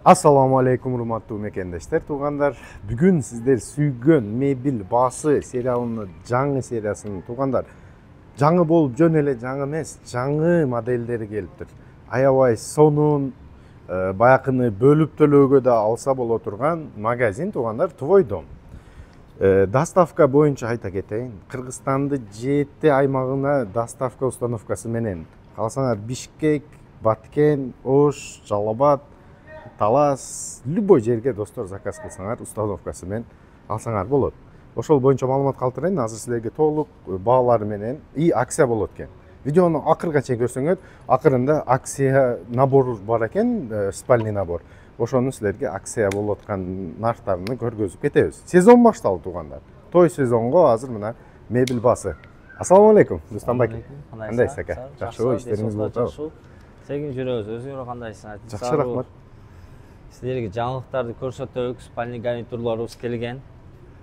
Assalamu alaikum урматтуу мекендештер, туугандар. Бүгүн сиздер сүйгөн мебель баасы сериалынын жаңы сериясынын туугандар. Жаңы болуп жөн эле жаңы эмес, жаңы модельдери келиптир. Аябай сонун, баякыны бөлүп төлөөгө да алса боло турган магазин туугандар Твой дом. Доставка боюнча айта кетейин, Кыргызстандын 7 аймагына доставка установкасы менен калсаңар Бишкек, Баткен, Ош, Жалал Абад, Талас, любой жерге достор заказ кылсаңар установкасы менен алсаңар болот. Ошол боюнча маалымат калтырайын, азыр силерге толук баалары менен и акция болот экен. Видеону акырга чейин көрсөңөр, акырында акция набор бар экен, спальный набор. Ошону силерге акция болуп аткан нарктарын көргөзүп кетебиз. Сезон башталды туугандар. Той сезонго азыр мына мебель баасы. Ассаламу алейкум, Рустамбек. Кандайсыз ака? Жакшыбы, иштериңиз болуп атабы? Сен жүрөбүз, өзүңөр кандайсың? Жакшы, рахмат. Силерге жаңылыктарды көрсөтөбүз, спальный гарнитурларыбыз келген.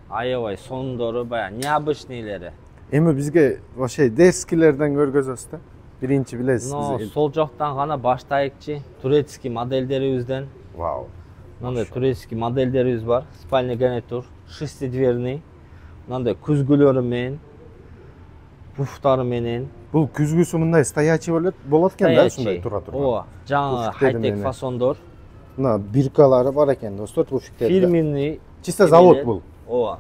Аябай сонундору, баягы необычныйлери. Эми бизге вообще дескилерден көргөзөсүз да. Биринчи билесиз. Сол жактан гана баштайыкчы, турецкий модельдерибизден. Вау. Мындай турецкий модельдерибиз бар. Спальный гарнитур, шестидверный. Мындай күзгүлөрү менен, пуфтары менен. Бул күзгүсү мындай стоячий болот экен да, ушундай тура турган. Ооба, жаңы хай-тек фасондор. Мына биркалары бар экен достор, пуфиктерде. Фирменный. Чисто завод бул. Ооба.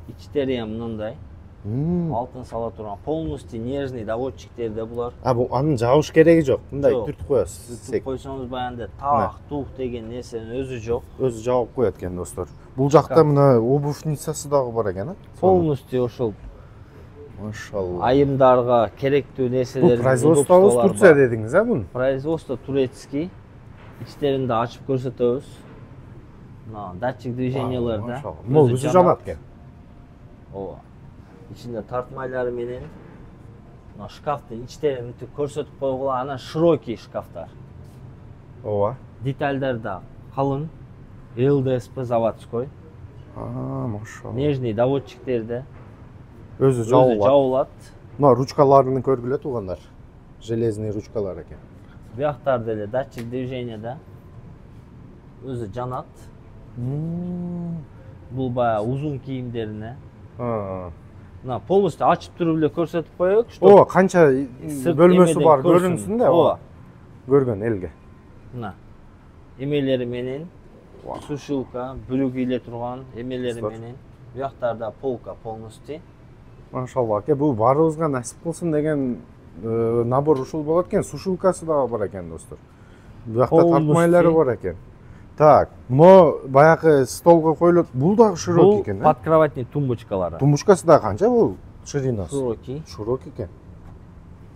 Ичтери ham мындай. Алтын сала турган, полностью нежный доводчиктерде булар. Бул анын жабыш кереги жок. Мындай түртүп коесуз. Түртүп койсоңуз баягындай так, тук деген нерсенин өзү жок. Өзү жабып коет экен достор. Бул жакта мына обувницасы дагы бар экен, полностью ошол. Машалла. Айымдарга керектүү нерселер. Бул производствобуз Турция дедиңиз, буну? Производство турецкий. Ичтеринде ачып көрсөтөбүз. Мына датчик движенияларда. Могу өзү жанат экен. Ооба. Ичинде тартмайлары менен мына шкафтын ичтерин мынтип көрсөтүп койгула, анан широкий шкафтар. Ооба. Детальдар да калың. ЛДСП заводской. Машалла. Нежный доводчиктерде. Өзү жабылат. Мына ручкаларын көргүлө туугандар. Железный ручкалар экен. Бияктар деле датчик движенияда. Өзү жанат. Бул баягы узун кийимдерине. Мына полностью ачып туруп эле көрсөтүп коелук, что. Ооба, канча бөлмөсү бар көрүнсүн да. Ооба. Көргөн элге. Мына эмелери менен сушилка, бүрү кийле турган эмелери менен. Бияктарда полка полностью. Машалла, аке, бул баарыбызга насип кылсын деген набор ушул болот экен. Сушилкасы дагы бар экен достор. Буякта тартмайлары бар экен. Так, но баягы столго коюлат. Бул дагы широкий экен, да? Подкроватный тумбочкалары. Тумбочкасы да канча бул ширинасы? Широкий. Широкий экен.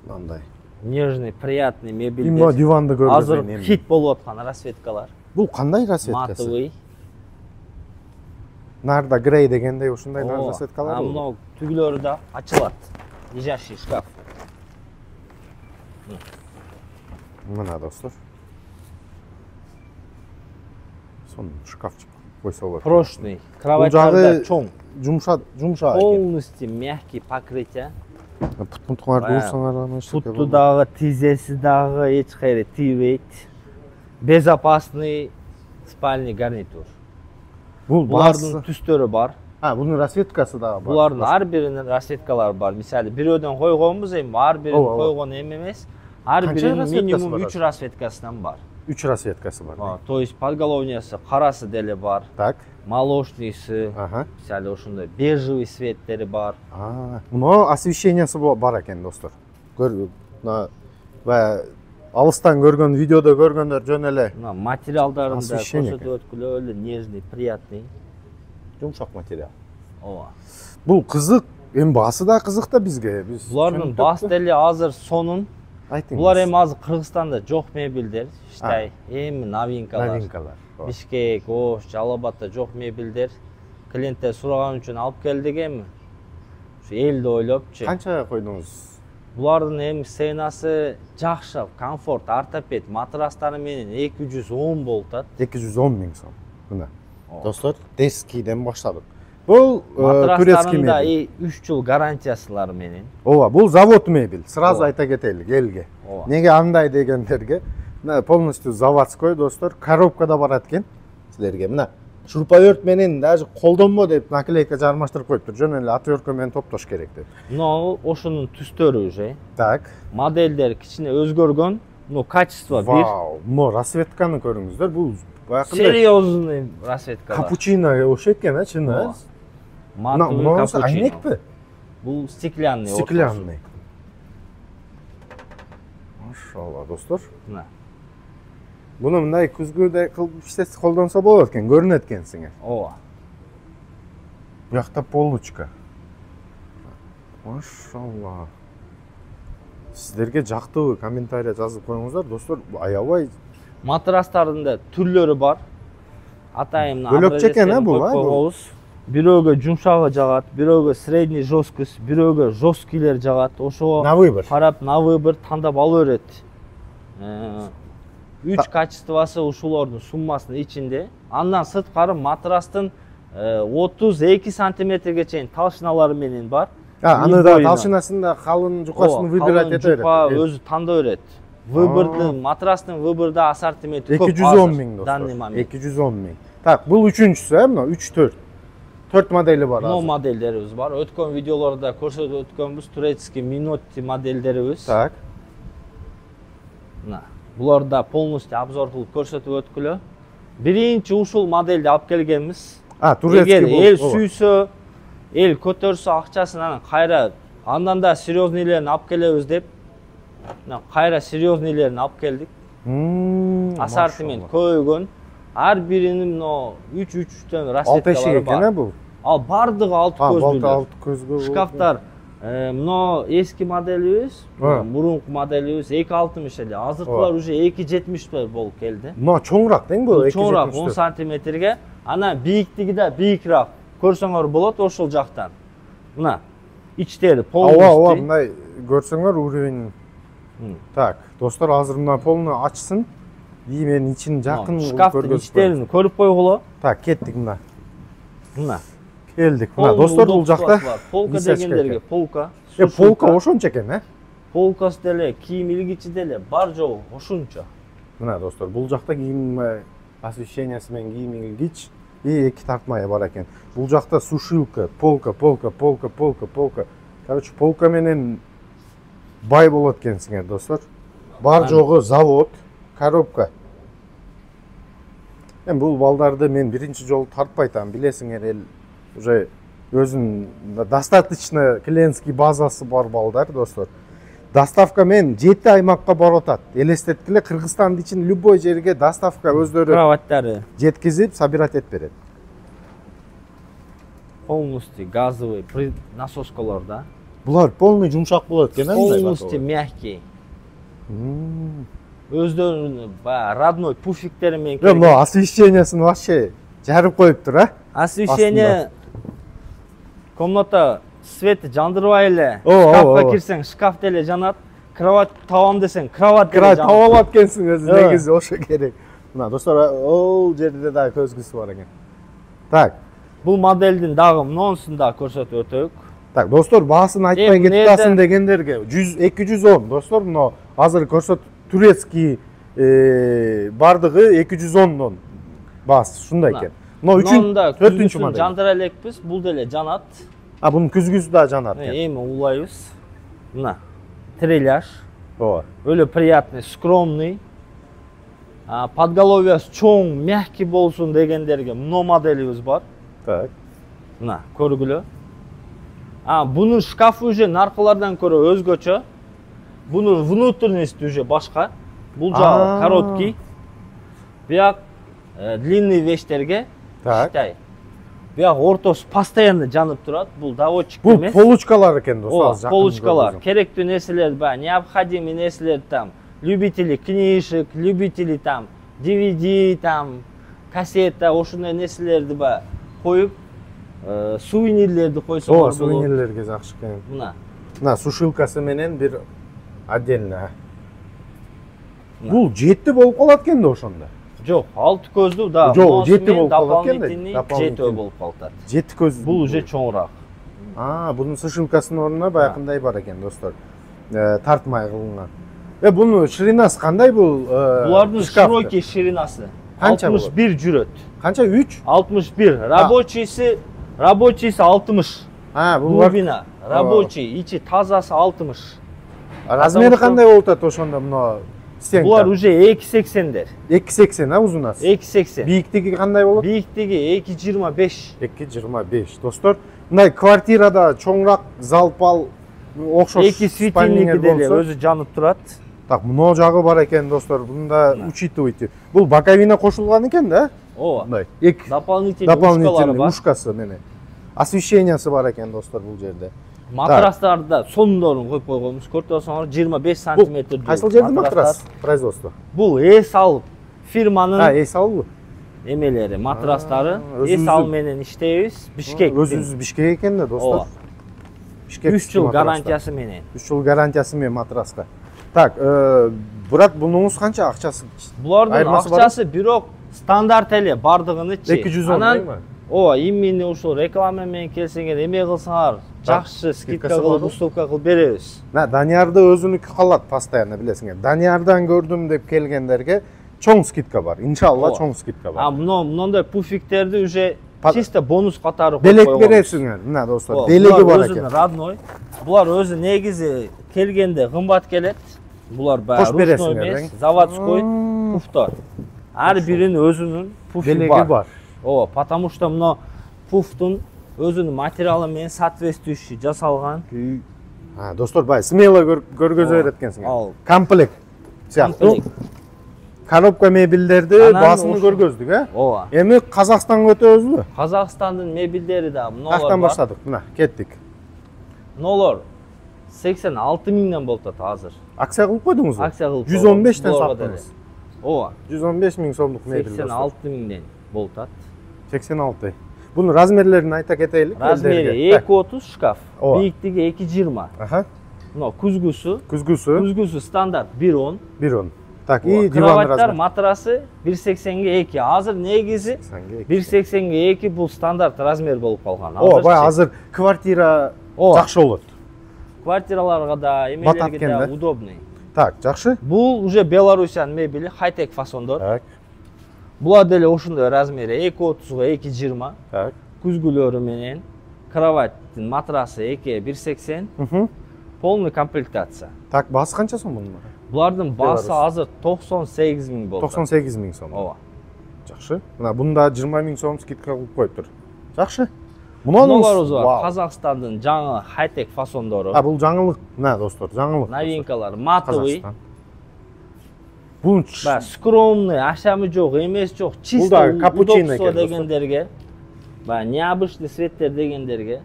Мындай. Нежный, приятный мебель. Именно диванды көргөзөйүн. Азыр хит болуп аткан расцветкалар. Бул кандай расцветкасы? Матовый. Нарда грей дегендей ушундай расцветкалар. Мына түгүлөрү да ачылат. Лежащий шкаф. Мына достор. Сон шкафчик койсо болот. Прошный. Кроваттарда чоң. Жумшак. Полностью мягкий покрытие. Пут-путтуңарды урсаңар ана эчтеке. Путту дагы, тизеси дагы эч кайра тийбейт. Безопасный спальный гарнитур. Булардын түстөрү бар. Бунун расцветкасы дагы бар. Булардын ар биринин расцветкалары бар. Мисалы, бирөөдөн койгонбуз, эми ар бирин койгон эмес. Ар биринин минимум 3 расцветкасынан бар. 3 расцветкасы бар. То есть подголовниясы карасы деле бар. Так. Молочныйсы. Мисалы, ошондой бежевый цветтери бар. Мына освещениясы бар экен достор. Баягы алыстан көргөн, видеодо көргөндөр жөн эле. Мына материалдарын да көрсөтүп өткүлө, эле нежный, приятный. Жумшак материал. Ооба. Бул кызык, эми баасы да кызык да бизге. Булардын баасы деле азыр сонун. Булар эми азыр Кыргызстанда жок мебелдер, Штай, эми новинкалар. Бишкек, Ош, Жалал Абадда жок мебелдер. Клиенттер сураган үчүн алып келдик эми. Ушу элди ойлопчу. Канча койдуңуз? Булардын эми ценасы жакшы, комфорт, ортопед матрастары менен 210 болуп атат. 210 миң сом. Мына. Достор, дескиден баштадык. Бул турецкий мебель. 3 жыл гарантиясылар менен. Ооба, бул завод мебель. Сразу айта кетелик элге. Неге андай дегендерге? мына полностью заводской достор, коробкада барат экен силерге. Мына шурпаверт менен даже колдонмо деп наклейка жармаштырып коюптур. Жөн эле отвертка менен топтош керек деп. Мына ошонун түстөрү уже. Так. Модельдер кичине өзгөргөн. Ну, качество бир. Вау, мо расцветканы көрүңүздөр. Бул баягындай серьезный расцветка. Капучино окшойт экен, а чыны? Матовый капучино. Айнекпи? Бул стеклянный. Стеклянный. Машалла, достор. Мына. Буну мындай күзгүдөй кылып иштесе колдонсо болот экен, көрүнөт экен сиңер. Ооба. Буякта полочка. Машалла. Сиздерге жактыбы комментария жазып коюңуздар, достор. Аябай Матрастардын да түрлөрү бар. Атайын бөлөкчө экен, бул. Бирөөгө жумшагы жагат, бирөөгө средний жесткость, бирөөгө жесткилер жагат. Ошого на выбор. Карап на выбор тандап ала берет. 3 качествосы ушулордун суммасынын ичинде. Андан сырткары матрастын 32 сантиметрге чейин талшыналары менен бар. Аны да талшынасында калын жукасын выбирать ете берет. Өзү тандап берет. Выбордун матрастын выборда ассортименти көп. 210 миң достор. 210 миң. Так, бул үчүнчүсү, мына 3-4. 4 модели бар. Мына модельдерибиз бар. Өткөн видеолордо көрсөтүп өткөнбүз турецкий Minotti модельдерибиз. Так. Мына буларда полностью обзор кылып көрсөтүп өткүлө. Биринчи ушул модельди алып келгенбиз. Турецкий бул. Эл сүйсө, эл көтөрсө акчасын анан кайра андан да серьезныйлерин алып келебиз деп. Мына кайра серьезныйлерин алып келдик. Ассортимент көйгөн. Ар биринин мына 3-3төн расцветкалары бар. 6 бул. Ал бардыгы 6 көзгүлүү. 6 көзгүлүү. Шкафтар мына эски моделибиз, мурунку моделибиз 2.60 эле. Азыркылар уже 2.70 болуп келди. Мына чоңураак тең бул 2.70. Чоңураак 10 сантиметрге. Анан бийиктиги да бийикирээк. Көрсөңөр болот ошол жактан. Мына ичтери полностью. Ооба, мындай көрсөңөр уровень. Так, достор, азыр мына полну ачсын. Ийменин ичин жакын шкафтын ичтерин көрүп койгуло. Так, кеттик мына. Мына. Келдик. Мына достор, бул жакта полка дегендерге полка. Полка ошончо экен, Полкасы деле, кийим илгичи деле бар жогу ошончо. Мына достор, бул жакта кийим освещениясы менен кийим илгич и эки тартмай бар экен. Бул жакта сушилка, полка. Короче, полка менен бай болот экенсиңер, достор. Бар жогу завод, коробка. Бул балдарды мен биринчи жолу тартпай атам, билесиңер, эл уже өзүнүн достаточно клиентский базасы бар балдар, достор. Доставка мен 7 аймакка барып атат. Элестеткиле, Кыргызстандын ичин любой жерге доставка өздөрү кроваттары жеткизип, собирать этип берет. Полностью газовый насоскалар да. Булар полный жумшак болот экен, полностью мягкий. Өздөрүнүн родной пуфиктери менен келген. Мына освещениясын вообще жарып коюптур, Освещение комната светти жандырбай эле. Шкафка кирсең, шкаф деле жанат. Кровать табам десең, кровать деле жанат. Табам аткенсиң өзү, негизи ошо керек. Мына достор, ол жерде да көзгүсү бар экен. Так, бул модельдин дагы монусун да көрсөтүп өтөйүк. Так, достор, баасын айтпай кетип атасың дегендерге 210, достор, мына азыр көрсөт турецкий бардыгы 210дон баас, ушундай экен. Мына 4-үнчү модель. Жандыра элекпиз, бул деле жанат. Бунун күзгүсү да жанат экен. Эми улайбыз. Мына треляж. Ооба. Өлө приятный, скромный. Подголовьясы чоң, мягкий болсун дегендерге мына моделибиз бар. Так. Мына көргүлө. Бунун шкафы уже наркылардан көрө өзгөчө. Бунун внутренности уже башка. Бул жагы короткий. Бияк длинный вещтерге штай. Бияк ортосу постоянно жанып турат. Бул доводчик эмес. Бул полочкалар экен, достор. Полочкалар. Керектүү нерселер бар, необходимый нерселер там. Любители книжек, любители там DVD, там кассета, ошондой нерселерди бар коюп, сувенирлерди койсоңор болот. Сувенирлерге жакшы экен. Мына сушилкасы менен бир отдельно. Бул 7 болуп калат экен да ошондо. Жок, 6 көздүү да. Жок, 7 болуп калат экен да. 7 болуп калат. 7 көз. Бул уже чоңураак. Бунун сушилкасынын ордуна баягындай бар экен, достор. Тартмай кылынган. Буну ширинасы кандай бул? Булардын широкий ширинасы Канча 61 жүрөт. Канча? 3? 61. Рабочийси 60. Глубина. Рабочий, ичи тазасы 60. Размери кандай болуп атат ошондо мына стенка? Булар уже 2.80дер. 2.80, узунасы? 2.80. Бийиктиги кандай болот? Бийиктиги 2.25. 2.25. Достор, мындай квартирада чоңураак залпал окшош 2 светильники деле өзү жанып турат. Так, мына жагы бар экен, достор. Бунда учитывайте. Бул боковина кошулган экен да? Ооба. Мындай. Дополнительный ушкасы менен. Освещениясы бар экен, достор, бул жерде. Матрастарда сондорун коюп койгонбуз. Көрүп атасыңар, 25 сантиметр. Кайсыл жерде матрас производство? Бул Эсал фирманын Эсалбы? эмелери, матрастары. Эсал менен иштейбиз. Бишкек. Өзүбүз Бишкек экен да, достор. 3 жыл гарантиясы менен. 3 жыл гарантиясы менен матраска. Так, брат, бунуңуз канча акчасы? Булардын акчасы бирок стандарт эле бардыгынычы. 210 дейби? Ооба, имени ушул реклама менен келсеңер, эме кылсаңар, жакшы скидка кылып, уступка кылып беребиз. Даниярда өзүнүкү калат постоянно, билесиңер. Даниярдан көрдүм деп келгендерге чоң скидка бар. Иншалла чоң скидка бар. Мондой пуфиктерди уже чисто бонус катары коюп белек бересиңер. Мына достор, белеги бар экен. Родной. Булар өзү негизи келгенде кымбат келет. Булар баягы ручной эмес, заводской пуфтор. Ар биринин өзүнүн пуфи бар. Ооба, потому что мына пуфтун өзүнүн материалы менен соответствующий жасалган. Достор, бай, смело көргөзө берет экенсиңер. Комплект сыяктуу. Коробка мебелдерди баасыны көргөздүк, Ооба. Эми Казакстанга өтөбүзбү? Казакстандын мебелдери да мыналар бар. Каяктан баштадык? Мына, кеттик. Мыналар 86 миңден болуп атат азыр. Акция кылып койдуңузбу? Акция кылып. 115тен саттыңыз. Ооба. 115 миң сомдук мебел. 86 миңден болуп атат. 86. Бунун размерлерин айта кетейлик. Размери 2.30 шкаф, бийиктиги 2.20. Мына күзгүсү стандарт 1.10. 1.10. Так, и диван кроваттар, размери. матрасы 1.80ге 2. Азыр негизи 1.80ге 2 бул стандарт размер болуп калган. Бай азыр квартира жакшы болот. Квартираларга да, эмелерге да удобный. Так, жакшы. Бул уже Беларусиянын мебели, хай-тек фасондор. Так. Булар деле ошондой размери 2.30га 2.20. Так. Күзгүлөрү менен, кроваттын матрасы 2 1.80. Полный комплектация. Так, баасы канча сом бунун? Булардын баасы азыр 98 миң болду. 98 миң сом. Ооба. Жакшы. Мына бунда 20 миң сом скидка кылып коюптур. Жакшы. Муналарыбыз бар. Казакстандын жаңы хай-тек фасондору. Бул жаңылык. Мына достор, жаңылык. Новинкалар, матовый. Бул скромный, ашамы жок, эмес жок, чисто удобство дегендерге, необычный светтер дегендерге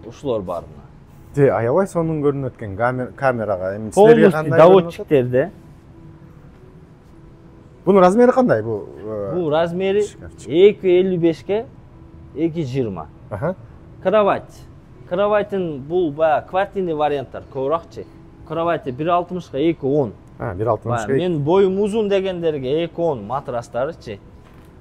ушулар бар. Аябай сонун көрүнөт экен камерага. Полностью доводчиктерде. Бунун размери кандай? Бул размери 2.55ге 2.20. Кровать. Кроваттын бул квартирный варианттар көбүрөөкчү. Кровать 1.60га 2.10. 1.60. Мен боюм узун дегендерге 2.10 матрастарычы.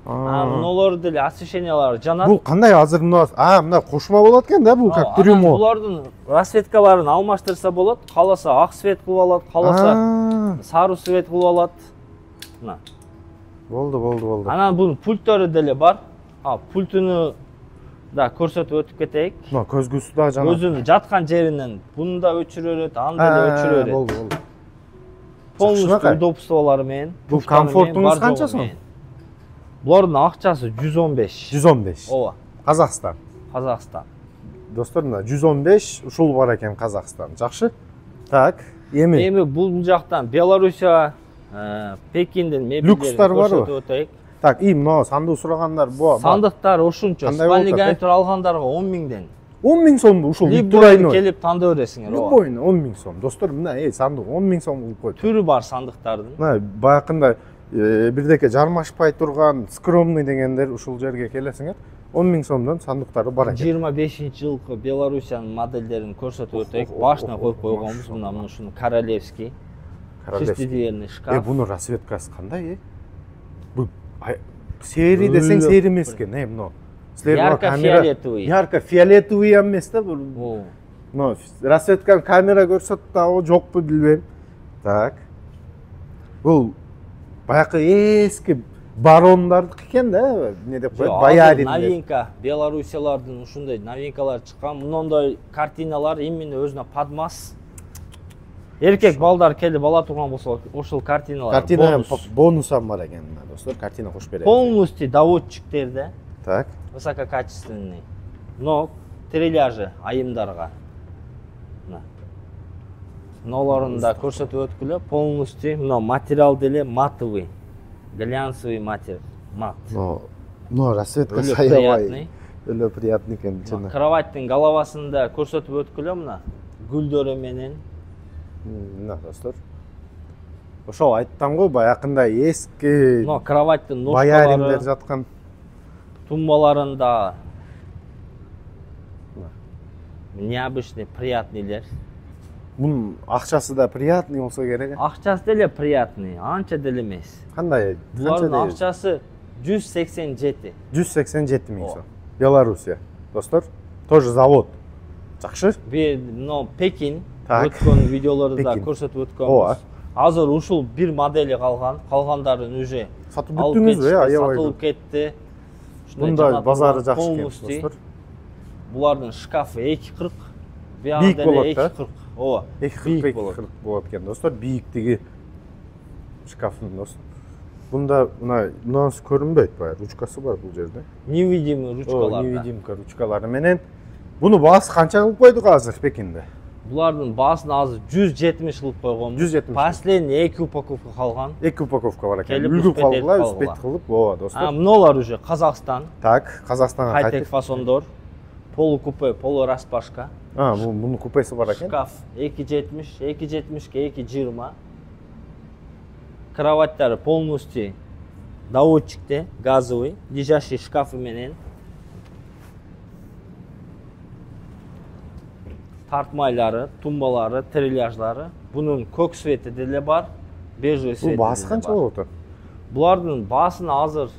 Мыналар деле освещениялары жанат. Бул кандай азыр мына кошмо болот экен да, бул как трюмо. Булардын расветкаларын алмаштырса болот. Каласа ак свет кылып алат, каласа сары свет кылып алат. Мына. Болду. Анан бунун пульттөрү деле бар. Пультуну да көрсөтүп өтүп кетейик. Мына көзгүсү да жанат. Өзүнүн жаткан жеринен буну да өчүрө берет, аны деле өчүрө берет. Болду. Полностью удобстволору менен. Бул комфортуңуз канча сом? Булардын акчасы 115. 115. Ооба. Казакстан. Достор, мына 115 ушул бар экен Казакстан. Жакшы. Так, эми бул жактан Белоруссия, Пекиндин мебелдерин көрсөтүп өтөйүк. Так, мына сандык сурагандар бу. Сандыктар ошунча. Спальный гарнитур алгандарга 10 миңден. 10 миң сомду ушул турайны келип тандап бересиңер. Любойну 10 миң сом. Достор, мына сандык 10 миң сом кылып койду. Түрү бар сандыктардын. Мына баякында бирдеке жармашпай турган скромный дегендер ушул жерге келесиңер. 10 миң сомдон сандыктары бар экен. 25-жылкы Белоруссиянын модельдерин көрсөтүп өтөйүк. Башына коюп койгонбуз мына ушуну королевский. Шестидверный шкаф. Буну расветкасы кандай? Бул сери десең сери эмес экен, мына. Ярко-фиолетовый. Ярко-фиолетовый эмес да бул. Но расветканы камера көрсөтүп да жокпу билбейм. Так. Бул баягы эски барондардык экен да, эмне деп коет, боярин. Новинка, Белоруссиялардын ушундай новинкалар чыккан. Мындай картиналар именно өзүнө подмас. Эркек балдар келип бала турган болсо, ошол картиналар. Картина бонусам бар экен, достор. Картина кош берет. Полностью доводчиктерде. Так. Высококачественный. Но трильяжы айымдарга. Мыналарын да көрсөтүп өткүлө. Полностью мына материал деле матовый, глянцевый материал. Мат. Но расцветка саябай. Өлө приятный экен, чын. Кроваттын головасында көрсөтүп өткүлө мына гүлдөрү менен. Мына достор. Ошол айттым го, баягында эски. Мына кроваттын бояриндер жаткан. Тумбаларында необычный, приятныйлер. Бунун акчасы да приятный болсо керек. Акчасы деле приятный, анча деле эмес. Кандай? Булардын акчасы 187. 187 миң сом. Белоруссия. Достор, тоже завод. Жакшы. Но Пекин өткөн видеолордо көрсөтүп өткөнбүз. Азыр ушул бир модели калган, калгандарын уже сатып бүттүңүзбү? Аябай. Сатылып кетти. Мында базары жакшы экен, достор. Булардын шкафы 2.40. Бийик болот да? 2.40. Ооба. 2.40 болот экен, достор. Бийиктиги шкафтын, достор. Бунда мынасы көрүнбөйт, бая ручкасы бар бул жерде. Невидимый ручкалар. Невидимка ручкалары менен. Буну баасы канча кылып койдук азыр Пекинде? Булардын баасын азыр 170 кылып койгонбуз. 170. Последний 2 упаковка калган. 2 упаковка бар экен. Үлгүп калдыла, үспет кылып, ооба, достор. Мыналар уже Казакстан. Так, Казакстанга кайтып. Хай-тек фасондор. Полукупе, полураспашка. Бунун купеси бар экен. Шкаф 2.70, 2.70ке 2.20. Кроваттары полностью доводчикте, газовый, лежащий шкафы менен. Тартмайлары, тумбалары, трильяжлары. Бунун көк свети деле бар, бежевый свети. Бул баасы канча болот? Булардын баасын азыр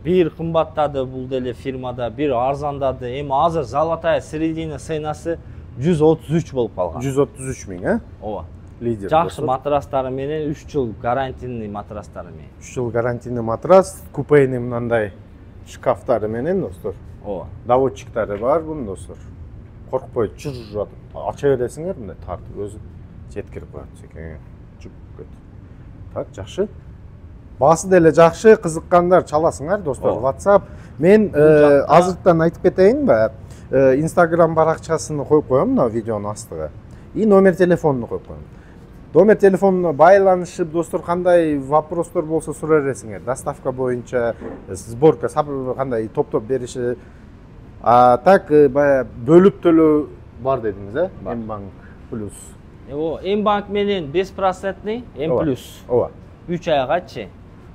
бир кымбаттады бул деле фирмада, бир арзандады. Эми азыр золотая середина ценасы 133 болуп калган. 133 миң, Ооба. Лидер. Жакшы матрастары менен 3 жыл гарантийный матрастары менен. 3 жыл гарантийный матрас, купейный мындай шкафтары менен, достор. Ооба. Доводчиктары бар бунун, достор. Коркпой чыр жатып, ача бересиңер мындай тартып өзү жеткирип коет экен. Чүп. Так, жакшы. Баасы деле жакшы, кызыккандар чаласыңар, достор. WhatsApp. Мен азыртан айтып кетейинби? Instagram баракчасын коюп коем мына видеонун астыга. И номер телефонуну коюп коем. Номер телефонуна байланышып, достор, кандай вопростор болсо сурай бересиңер. Доставка боюнча, сборка, кандай топтоп бериши. Так, бөлүп төлөө бар дедиңиз, Мбанк плюс. Мбанк менен 5%, М плюс. Ооба. 3 айгачы.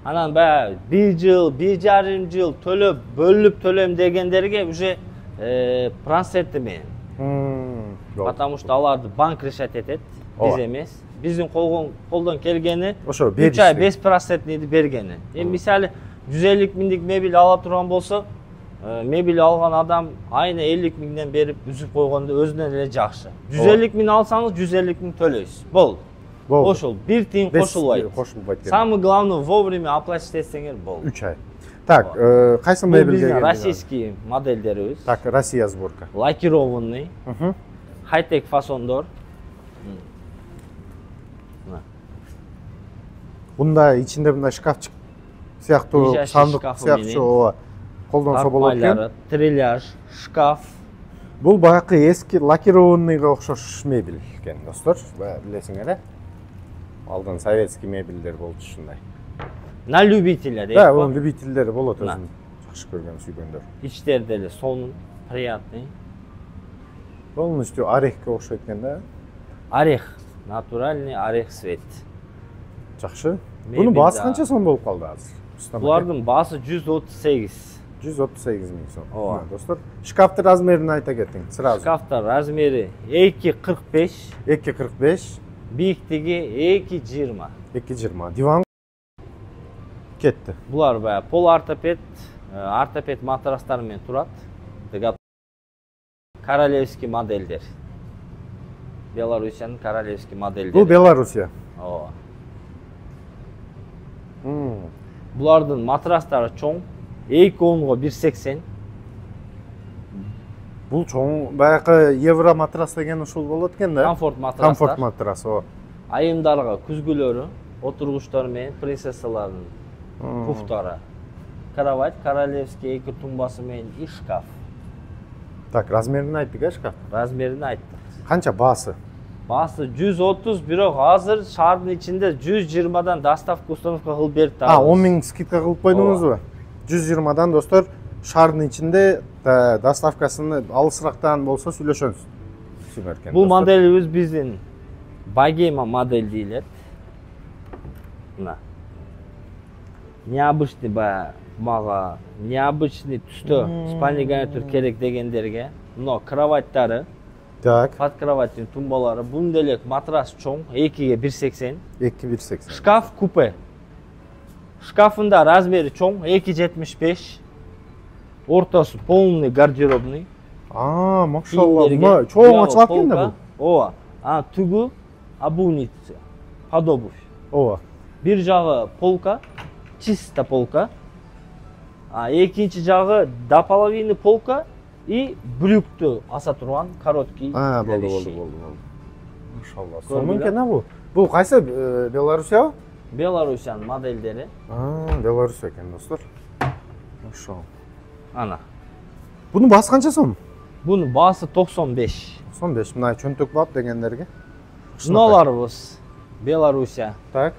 Анан 1 жыл, 1,5 жыл төлөп, бөлүп төлөм дегендерге уже проценти менен. Потому что аларды банк решать этет, биз эмес. Биздин колдон келгени ошо 3 ай 5%ниди бергени. Мисалы 150 миңдик мебель ала турган болсо, мебель алган адам айына 50 миңден берип үзүп койгондо өзүнөн эле жакшы. 150 миң алсаңыз 150 миң төлөйсүз. Болду. Ошол бир тиын кошулбайт. Самое главное вовремя оплатить этсеңер болду. 3 ай. Так, кайсы мебелге келди? Российский модельдерибиз. Так, Россия сборка. Лакированный. Хай-тек фасондор. Бунда ичинде мындай шкафчык сыяктуу, сандык сыяктуу колдонсо болот экен. Трильяж, шкаф. Бул баягы эски лакированныйга окшош мебель экен, достор. Билесиңер, Алдан советский мебелдер болчу ушундай. На любителя, дейт. Да, бул любительдери болот өзүн жакшы көргөн, сүйгөндөр. Ичтери деле сонун, приятный. Полностью орехке окшойт экен да? Орех, натуральный орех цвет. Жакшы. Бунун баасы канча сом болуп калды азыр? Булардын баасы 138. 138 миң сом. Ооба, достор. Шкафтын размерин айта кетиң, сразу. Шкафтын размери 2.45. 2.45. Бийиктиги 2.20. 2.20. Диван кетти. Булар пол ортопед матрастары менен турат. Королевский модельдер. Белоруссиянын королевский модельдери. Бул Белоруссия. Ооба. Булардын матрастары чоң, 2 онго 1.80. Бул чоң баягы евро матрас деген ушул болот экен да? Комфорт матрастар. Комфорт матрас, о. Айымдарга күзгүлөрү, отургучтар менен принцессалардын пуфтары. Кровать, королевский 2 тумбасы менен и шкаф. Так, размерин айттык, шкаф? Размерин айттык. Канча баасы? Баасы 130, бирок азыр шаардын ичинде 120дан доставка установка кылып берип турабыз. 10 000 скидка кылып койдуңузбу? 120дан достор, шаардын ичинде доставкасыны алысырактан болсо сүйлөшөңүз. Бул моделибиз биздин Богема модель дейлет. Мына. Необычный мага, необычный түстө спальный гарнитур керек дегендерге, мына кроваттары, так, под кроваттын тумбалары, бунун элек матрас чоң, 2ге 1.80. 2 1.80. Шкаф купе. Шкафында размери чоң, 2.75. Ортасы полный гардеробный. Машалла, мына чоң ачылат экен да бул. Ооба. Түгү обувница, под обувь. Ооба. Бир жагы полка, чисто полка. Экинчи жагы до половины полка и брюктү аса турган короткий. Болду. Машалла. Сонун экен бул. Бул кайсы Белоруссия? Белоруссиянын модельдери. Белоруссия экен достор. Машалла. Ана. Бунун баасы канча сом? Бунун баасы 95. 95. Мына чөнтөк бап дегендерге. Сыноолорубуз Белоруссия. Так.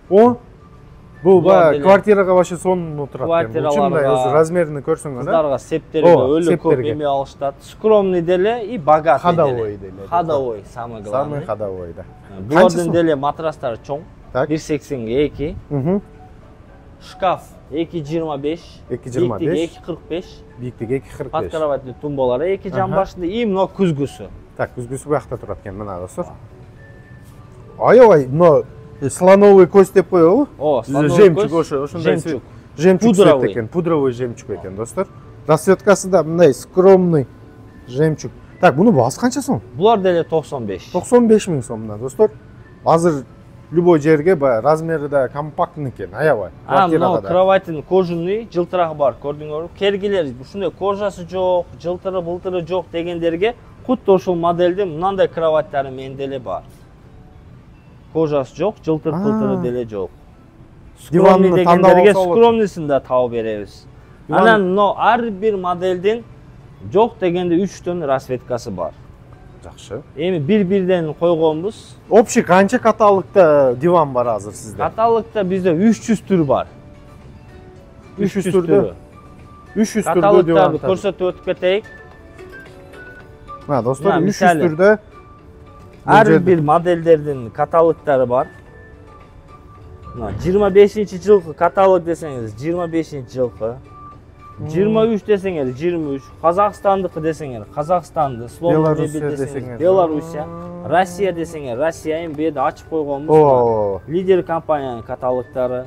Бул квартирага вообще сонун турат экен. Квартираларга размерин көрсөң да. Кыздарга септерге өлө көп эме алыштат. Скромный деле и богатый ходовой деле. Ходовой самый главный. Самый ходовой да. Булардын деле матрастары чоң. 1.80ге 2. Шкаф 2.25. 2.25. 2.45. Биктиги 2.45. Под кроваттын тумбалары 2 жан башында и мына күзгүсү. Так, күзгүсү буякта турат экен мына достор. Аябай, мына слоновый кость деп коебу? Жемчуг ошондой. Жемчуг цвет экен, пудровый жемчуг экен достор. Расцветкасы да мындай скромный жемчуг. Так, буну баасы канча сом? Булар деле 95. 95 000 сомдон достор. Азыр любой жерге размери да компактный экен, аябай. Мына кроваттын кожаный жылтырагы бар, көрдүңөрбү? Кергилер ушундай кожасы жок, жылтыры жок дегендерге кутта ушул модельде мындай кроваттары менен деле бар. Кожасы жок, жылтыр-пылтыры деле жок. Скромный дегендерге скромныйсын да таап беребиз. Анан мына ар бир модельдин жок дегенде 3төн расцветкасы бар. Жакшы. Эми бир-бирден койгонбуз. Общий канча каталогда диван бар азыр сизде? Каталогда бизде 300 түр бар. 300 түрдө? 300 түрдө диван. Каталогдарды көрсөтүп өтүп кетейик. Достор, 300 түрдө ар бир модельдердин каталогдары бар. 25-жылкы каталог десеңиз 25-жылкы. 23 десеңер 23, Казакстандыкы десеңер Казакстанды, Словения десеңер Белоруссия, Россия десеңер Россия, эми бу жерде ачып койгонбуз. Лидер компаниянын каталогдары.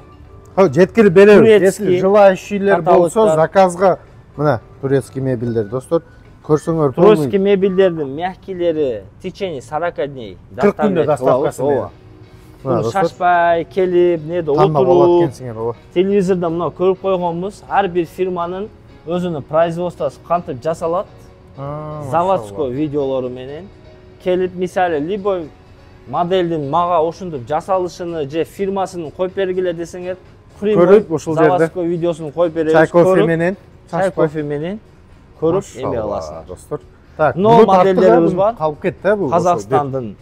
Жеткирип беребиз. Если желающийлер болсо, заказга мына турецкий мебелдер достор. Көрсөңөр, турецкий мебелдердин мягкилери в течение 40 дней 40 күндө доставкасы менен. Шашпай, келип, отуруп, телевизордо мына көрүп койгонбуз. Ар бир фирманын өзүнүн производствосу кантип жасалат, заводской видеолору менен. Келип, мисалы, любой модельдин мага ошентип жасалышыны же фирмасын коюп бергиле десеңер, көрүп, ошол жерде заводской видеосун коюп беребиз. Чай кофе менен, көрүп эме аласыңар. Достор. Так, но модельдерибиз бар. Калып кетти бул. Казакстандын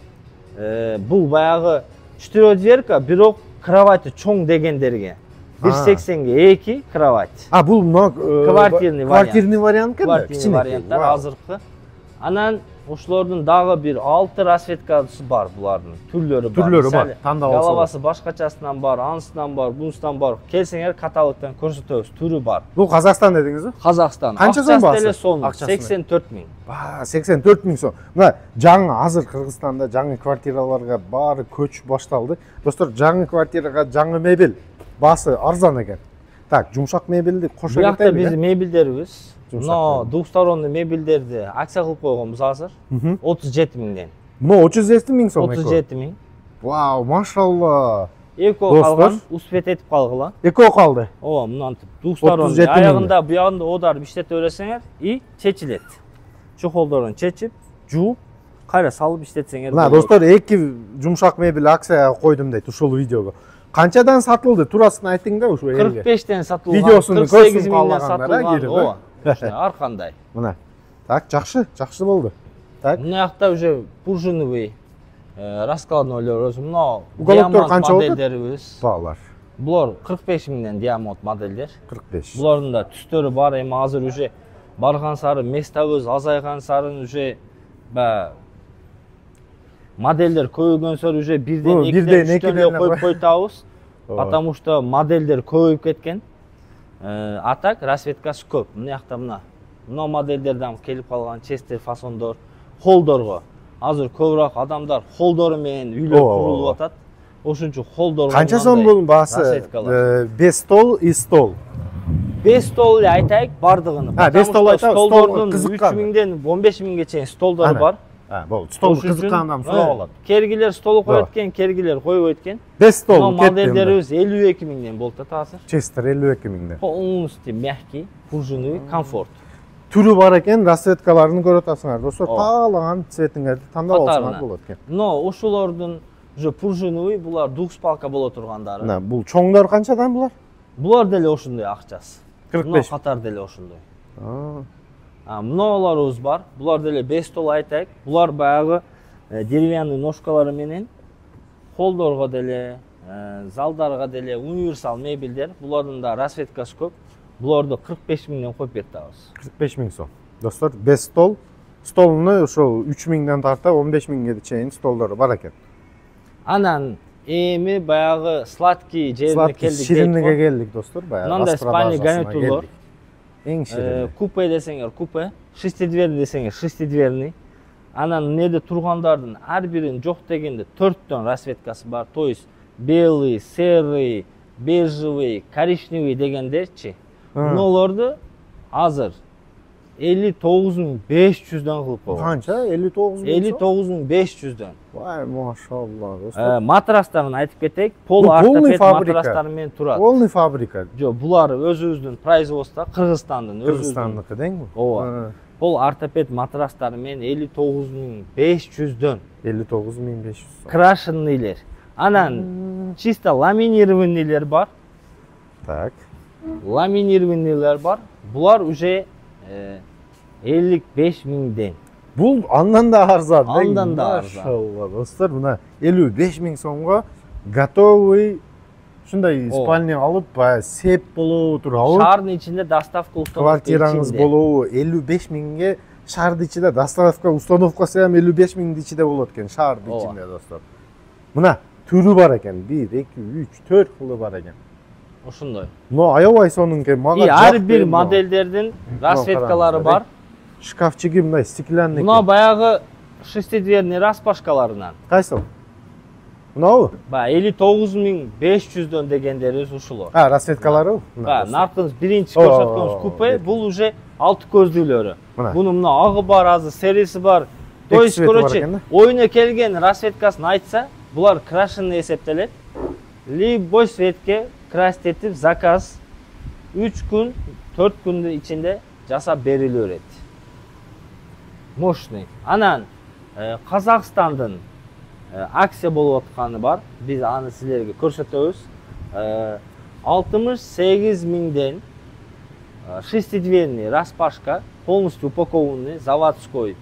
бул баягы 4 дверка, бирок кровати чоң дегендерге. 1.80ге 2 кровать. Бул мына квартирный вариант экен да? Квартирный варианттар азыркы. Анан ошолордун дагы бир 6 расцветкасы бар булардын. Түрлөрү бар. Түрлөрү бар. Тандап алсаңар. Галабасы башкачасынан бар, анысынан бар, бунусунан бар. Келсеңер каталогдон көрсөтөбүз, түрү бар. Бул Казакстан дедиңизби? Казакстан. Канча сом баасы? 84 000. 84 000 сом. Мына жаңы азыр Кыргызстанда жаңы квартираларга баары көч башталды. Достор, жаңы квартирага жаңы мебель баасы арзан экен. Так, жумшак мебелди кошо кетели. Буякта биздин мебелдерибиз мына двухсторонный мебелдерди акция кылып койгонбуз азыр 37 000ден. Мына 37 000 сом. 37 000. Вау, машалла. Эко Достор. калган, успет этип калгыла. Эко калды. Ооба, мынантип дуустар 37 аягында буягында оодарып иштете бересеңер и чечилет. Чохолдорун чечип, жууп, кайра салып иштетсеңер. Мына достор, эки жумшак мебель акцияга койдум дейт ушул видеого. Канчадан сатылды? Турасын айтың да ушу элге. 45тен сатылган, Видеосун 48 көрсүн миңден каалагандар, сатылган. кирип, Ооба. Ушундай ар кандай. Мына. Так, жакшы болду. Так. Мына жакта уже пружиновый раскладнойлор өзү мына Уголоктор диамант канча болот? модельдерибиз. Баалар. Булар 45 миңден диамант модельдер. 45. Булардын да түстөрү бар, эми азыр уже барган сары местабыз азайган сарын уже модельдер көбөйгөн сары уже бирден экиден эле коюп койтабыз. Потому что модельдер көбөйүп кеткен. А так расцветкасы көп. Мына жакта мына модельдерден келип калган честер фасондор, холдорго. Азыр көбүрөөк адамдар холдору менен үйлөр курулуп атат. Ошон үчүн холдорго Канча сом бул баасы? 5 стол и стол. 5 стол эле айтайык бардыгын. 5 стол айтабыз. Столдордун 3000ден 15000ге чейин столдору бар. Болду. Стол кызыккандан сурап алат. Кергилер стол коет экен, кергилер койбойт экен. 5 стол кетти. Модельдерибиз 52 миңден болуп атат азыр. Честер 52 миңден. Полностью мягкий, пружиновый, комфорт. Түрү бар экен, расцветкаларын көрүп атасыңар. Достор, каалаган цветиңерди тандап алсаңар болот экен. Но ошолордун уже пружиновый, булар двухспалка боло тургандары. Мына бул чоңдор канчадан булар? Булар деле ошондой акчасы. 45. Катар деле ошондой. Мыналарыбыз бар. Булар деле 5 стол айтайык. Булар баягы деревянный ножкалары менен холдорго деле, залдарга деле универсал мебелдер. Булардын да расцветкасы көп. Буларды 45 миңден коюп беребиз. 45 миң сом. Достор, 5 стол. Столуну ошол 3 миңден тарта 15 миңге чейин столдору бар экен. Анан эми баягы сладкий жерине келдик. Шириниге келдик, достор, баягы. Мындай спальный гарнитурлор. Эң ширини. Купе десеңер купе, шестидверный десеңер шестидверный. Анан эмнеде тургандардын ар биринин жок дегенде 4төн расцветкасы бар. То есть белый, серый, бежевый, коричневый дегендерчи. Мыналарды азыр 59500дөн кылып койгон. Канча? 59500дөн. Вай, машалла, достор. Матрастарын айтып кетейик. Пол ортопед матрастары менен турат. Полный фабрика. Жок, булар өзүбүздүн производство, Кыргызстандын өзүбүздүн. Кыргызстандыкы дейм? Ооба. Пол ортопед матрастары менен 59500дөн. 59500. Крашенныйлер. Анан чисто ламинированныйлер бар. Так. Ламинированныйлер бар. Булар уже 55 миңден. Бул андан да арзан. Андан да арзан. Машалла, достор, мына 55 миң сомго готовый ушундай спальня алып, сеп болобу турабы? Шаардын ичинде доставка установка квартираңыз болобу? 55 миңге шаардын ичинде доставка установка сыям 55 миңдин ичинде болот экен, шаардын ичинде, достор. Мына түрү бар экен, 1, 2, 3, 4 кылы бар экен. Ошондой. Но аябай сонун экен, мага жакты. Ар бир модельдердин расцветкалары бар. Шкафчиги мындай стеклянный. Мына баягы шестидверный распашкаларынан. Кайсыл? Мынабы? 59500дөн дегендерибиз ушулор. Расцветкалары? Наркыбыз биринчи көрсөткөнүбүз купе, бул уже 6 көздүүлөрү. Бунун мына агы бар, азы сериси бар. То есть, короче, оюна келген расцветкасын айтса, булар крашенный эсептелет. Любой цветке красить этип заказ 3 күн, 4 күндүн ичинде жасап берилип берет. Мощный. Анан Казакстандын акция болуп атканы бар. Биз аны силерге көрсөтөбүз. 68 миңден шестидверный распашка, полностью упакованный, заводской.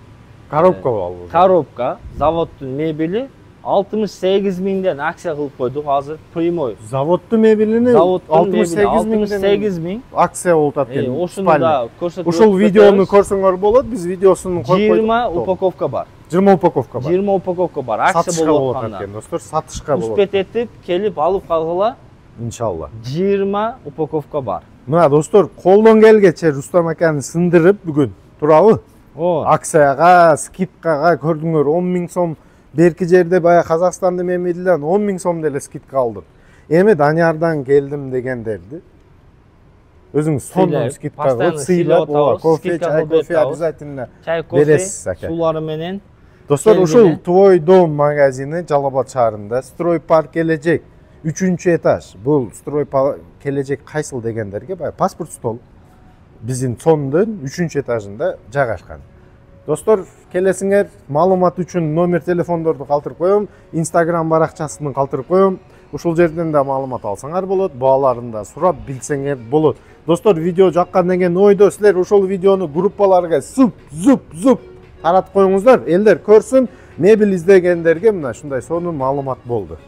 Коробка болду. Коробка, заводдун мебели 68 миңден акция кылып койдук азыр прямой. Заводдун мебелини 68 миң акция болуп аткан. Ошону да көрсөтөбүз. Ошол видеону көрсөңөр болот. Биз видеосун коюп койдук. 20 упаковка бар. 20 упаковка бар. 20 упаковка бар. Акция болуп атканда. Достор, сатышка болот. Успет этип келип алып калгыла. Иншалла. 20 упаковка бар. Мына достор, колдон келгенче Рустам аканы сындырып бүгүн турабы? Акцияга, скидкага көрдүңөр 10 миң сом. Берки жерде бая Казакстандын мебелден 10 миң сом деле скидка алдым. Эми Даниярдан келдим дегендерди өзүң сонун скидка кылып сыйлап, кофе, чай, кофе обязательно бересиз ака. Суулары менен. Достор, ушул Твой дом магазини Жалал Абад шаарында, Строй парк элежек 3 этаж. Бул строй келечек кайсыл дегендерге баягы паспорт стол биздин сондун 3 этажында жайгашкан. Достор, келесиңер маалымат үчүн номер телефондорду калтырып коем, Instagram баракчасын калтырып коем. Ушул жерден да маалымат алсаңар болот, бааларын да сурап билсеңер болот. Достор, видео жаккандан кийин ойдо силер ошол видеону группаларга зуп таратып коюңуздар. Элдер көрсүн, мебель издегендерге мына ушундай сонун маалымат болду.